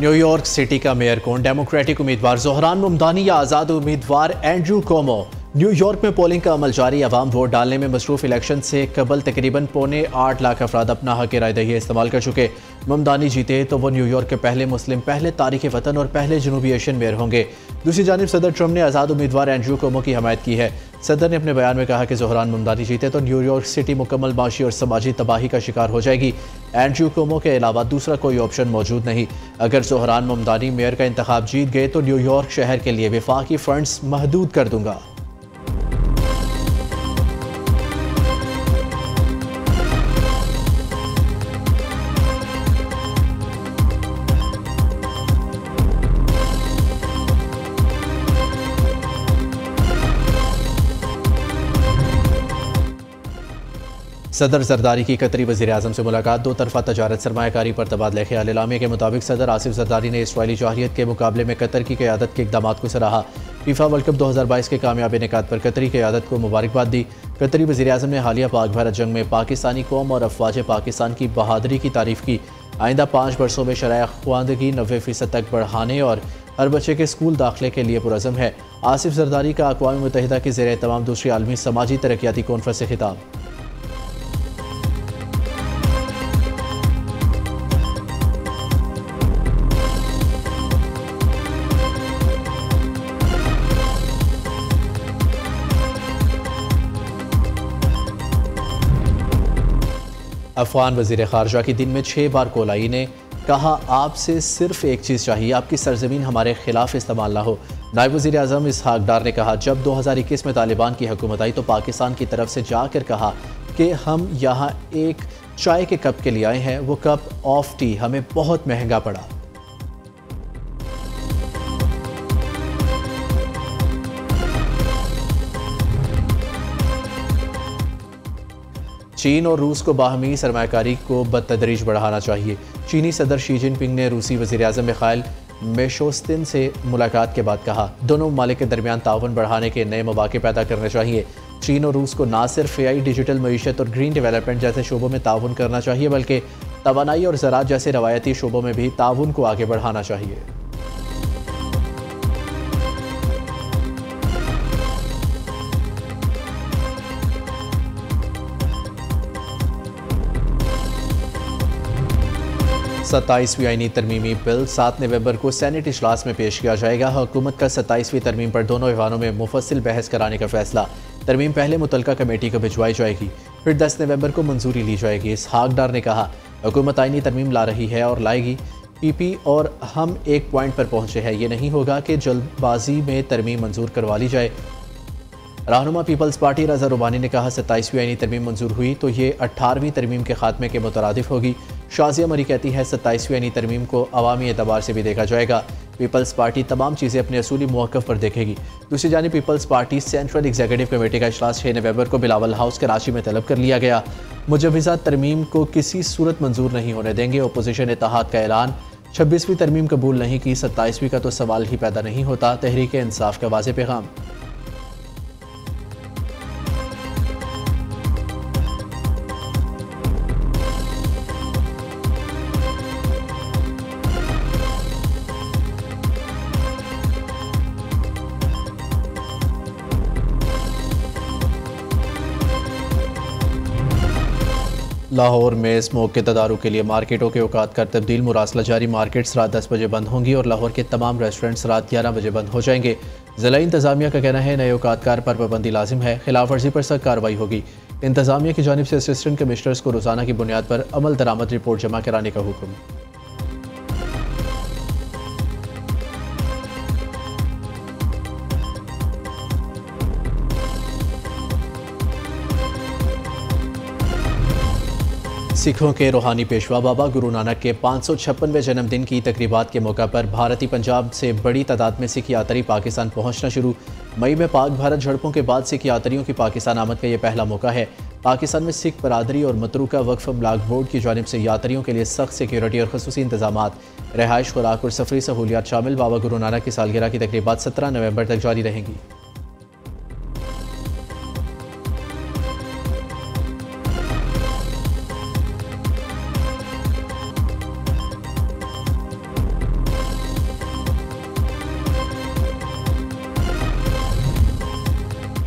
New York city का mayor कौन? Democratic उम्मीदवार ज़ोहरान ममदानी या आज़ाद उम्मीदवार एंड्रू कोमो? न्यूयॉर्क में पोलिंग का अमल जारी। अवाम वोट डालने में मसरूफ। इलेक्शन से कबल तकरीबन 8.25 अफराद अपना हक राय दही इस्तेमाल कर चुके। ममदानी जीते तो वो न्यूयॉर्क के पहले मुस्लिम, पहले तारिक वतन और पहले जनूबी एशियन मेयर होंगे। दूसरी जानिब सदर ट्रंप ने आज़ाद उम्मीदवार एंड्रू कोमो की हमायत की है। सदर ने अपने बयान में कहा कि ज़ोहरान ममदानी जीते तो न्यूयॉर्क सिटी मुकम्मल माशी और समाजी तबाही का शिकार हो जाएगी। एंड्रू कोमो के अलावा दूसरा कोई ऑप्शन मौजूद नहीं। अगर ज़ोहरान ममदानी मेयर का इंतखाब जीत गए तो न्यूयॉर्क शहर के लिए वफाकी फंड्स महदूद कर दूंगा। सदर जरदारी की कतरी वज़ीर-ए-आज़म से मुलाकात। दो तरफा तजारत सरमायाकारी पर तबादला ख्याल। एलामिया के मुताबिक सदर आसिफ जरदारी ने इसराइली जवाहिरियत के मुकाबले में कतर की क़यादत के इक़दामात को सराहा। फीफा वर्ल्ड कप 2022 के कामयाब इनेकाद पर कतरी क़यादत को मुबारकबाद दी। कतरी वज़ीर-ए-आज़म ने हालिया पाक भारत जंग में पाकिस्तानी कौम और अफवाज पाकिस्तान की बहादुरी की तारीफ़ की। आइंदा 5 वर्षों में शरह ख़वानदगी 90% तक बढ़ाने और हर बच्चे के स्कूल दाखिले के लिए पुरज़म है। आसिफ जरदारी का अक़वाम मुत्तहिदा के ज़ेर तमाम दूसरी आलमी समाजी तरक्याती कॉन्फ्रेंस से खिताब। अफगान वज़ीर ख़ारजा की दिन में 6 बार कॉल आई ने कहा, आपसे सिर्फ एक चीज़ चाहिए, आपकी सरजमीन हमारे खिलाफ इस्तेमाल ना हो। नायब वज़ीर आज़म इसहाक डार ने कहा, जब 2021 में तालिबान की हुकूमत आई तो पाकिस्तान की तरफ से जाकर कहा कि हम यहाँ एक चाय के कप के लिए आए हैं, वो कप ऑफ टी हमें बहुत महंगा पड़ा। चीन और रूस को बाहमी सरमायाकारी को बतदरीज बढ़ाना चाहिए। चीनी सदर शी जिनपिंग ने रूसी वज़ीर-ए-आज़म मिखाइल मिशोस्तिन से मुलाकात के बाद कहा, दोनों ममालिक के दरमियान ताउन बढ़ाने के नए मौके पैदा करने चाहिए। चीन और रूस को ना सिर्फ एआई, डिजिटल मईशत और ग्रीन डेवलपमेंट जैसे शोबों में ताउन करना चाहिए, बल्कि तवानाई और ज़राअत जैसे रवायती शोबों में भी ताउन को आगे बढ़ाना चाहिए। सत्ताईसवीं आईनी तरमीमी बिल 7 नवंबर को सेनेट इजलास में पेश किया जाएगा। हुकूमत का 27वीं तरमीम पर दोनों ऐवानों में मुफस्सिल बहस कराने का फैसला। तरमीम पहले मुतलका कमेटी को भिजवाई जाएगी, फिर 10 नवंबर को मंजूरी ली जाएगी। इसहाक डार ने कहा, हुकूमत आईनी तरमीम ला रही है और लाएगी। पीपी और हम एक पॉइंट पर पहुंचे हैं, ये नहीं होगा कि जल्दबाजी में तरमीम मंजूर करवा ली जाए। रहनुमा पीपल्स पार्टी रज़ा रुबानी ने कहा, 27वीं आईनी तरमीम मंजूर हुई तो ये 18वीं तरमीम के खात्मे के मुतरादिफ होगी। शाजिया मरी कहती है, 27वीं आईनी तरमीम को अवामी एतबार से भी देखा जाएगा। पीपल्स पार्टी तमाम चीज़ें अपने असूली मौक़िफ़ पर देखेगी। दूसरी जानिब Peoples Party central executive committee का इजलास 6 नवंबर को बिलावल हाउस कराची में तलब कर लिया गया। मुजव्वज़ा तरमीम को किसी सूरत मंजूर नहीं होने देंगे। अपोजिशन इत्तेहाद का ऐलान। 26वीं तरमीम कबूल नहीं की, 27वीं का तो सवाल ही पैदा नहीं होता। तहरीक इंसाफ का वाज़ेह पैगाम। लाहौर में स्मोक के तदारुक के लिए मार्केटों के औकात कर तब्दील। मुरासला जारी। मार्केट्स रात 10 बजे बंद होंगी और लाहौर के तमाम रेस्टोरेंट्स रात 11 बजे बंद हो जाएंगे। ज़िला इंतज़ामिया का कहना है, नए औकातकार पर पाबंदी लाजिम है, खिलाफ वर्जी पर सख्त कार्रवाई होगी। इंतज़ामिया की जानिब से असिस्टेंट कमिश्नर्स को रोज़ाना की बुनियाद पर अमल दरामद रिपोर्ट जमा कराने का हुक्म। सिखों के रूहानी पेशवा बाबा गुरु नानक के 556वें जन्मदिन की तकरीबात के मौका पर भारतीय पंजाब से बड़ी तादाद में सिख यात्री पाकिस्तान पहुंचना शुरू। मई में पाक भारत झड़पों के बाद सिख यात्रियों की पाकिस्तान आमद का यह पहला मौका है। पाकिस्तान में सिख बरादरी और मतरूका वक्फ अमलाक बोर्ड की जानिब से यात्रियों के लिए सख्त सिक्योरिटी और खसूसी इंतजामात, रहायश, खुराक और सफरी सहूलियात शामिल। बाबा गुरु नानक की सालगिरह की तकरीबात 17 नवंबर तक जारी रहेंगी।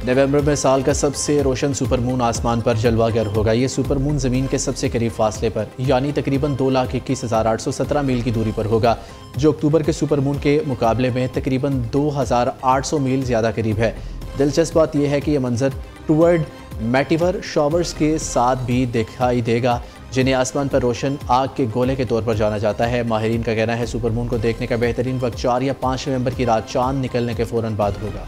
नवंबर में साल का सबसे रोशन सुपरमून आसमान पर जलवागर होगा। ये सुपरमून ज़मीन के सबसे करीब फासले पर यानी तकरीबन 2,21,817 मील की दूरी पर होगा, जो अक्टूबर के सुपरमून के मुकाबले में तकरीबन 2,800 मील ज़्यादा करीब है। दिलचस्प बात यह है कि यह मंजर टूवर्ड मेटिवर शॉवर्स के साथ भी दिखाई देगा, जिन्हें आसमान पर रोशन आग के गोले के तौर पर जाना जाता है। माहिरीन का कहना है सुपरमून को देखने का बेहतरीन वक्त 4 या 5 नवंबर की रात चांद निकलने के फ़ौरन बाद होगा।